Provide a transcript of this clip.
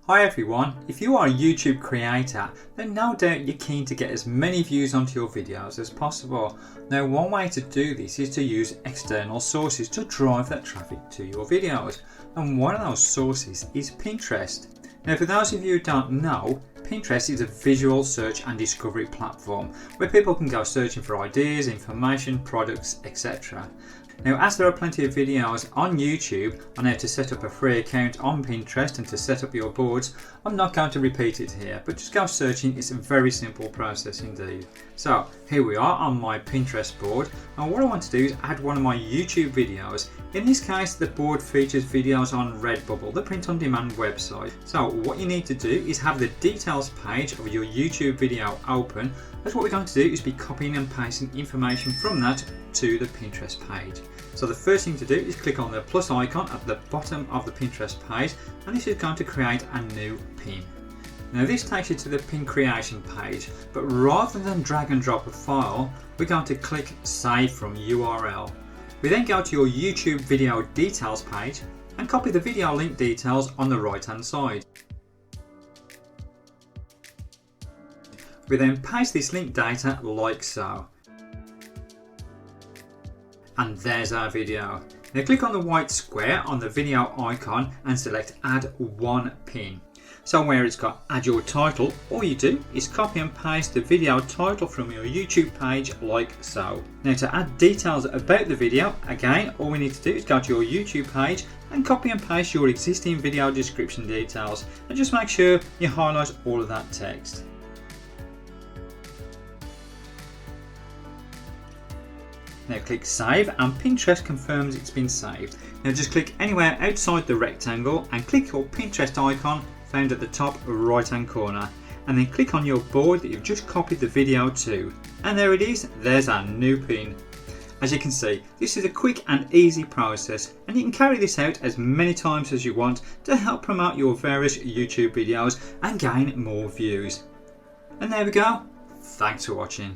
Hi everyone, if you are a YouTube creator, then no doubt you're keen to get as many views onto your videos as possible. Now one way to do this is to use external sources to drive that traffic to your videos, and one of those sources is Pinterest. Now for those of you who don't know, Pinterest is a visual search and discovery platform where people can go searching for ideas, information, products, etc. Now as there are plenty of videos on YouTube on how to set up a free account on Pinterest and to set up your boards, I'm not going to repeat it here, but just go searching. It's a very simple process indeed. So here we are on my Pinterest board, and what I want to do is add one of my YouTube videos. In this case the board features videos on Redbubble, the print on demand website. So what you need to do is have the details page of your YouTube video open, as what we're going to do is be copying and pasting information from that to the Pinterest page. So the first thing to do is click on the plus icon at the bottom of the Pinterest page, and this is going to create a new pin. Now this takes you to the pin creation page, but rather than drag and drop a file, we're going to click save from URL. We then go to your YouTube video details page and copy the video link details on the right hand side. We then paste this link data like so. And there's our video. Now click on the white square on the video icon and select add one pin. So where it's got add your title, all you do is copy and paste the video title from your YouTube page like so. Now to add details about the video, again all we need to do is go to your YouTube page and copy and paste your existing video description details, and just make sure you highlight all of that text. Now click save and Pinterest confirms it's been saved. Now just click anywhere outside the rectangle and click your Pinterest icon found at the top right hand corner, and then click on your board that you've just copied the video to, and there it is, there's our new pin. As you can see, this is a quick and easy process, and you can carry this out as many times as you want to help promote your various YouTube videos and gain more views. And there we go, thanks for watching.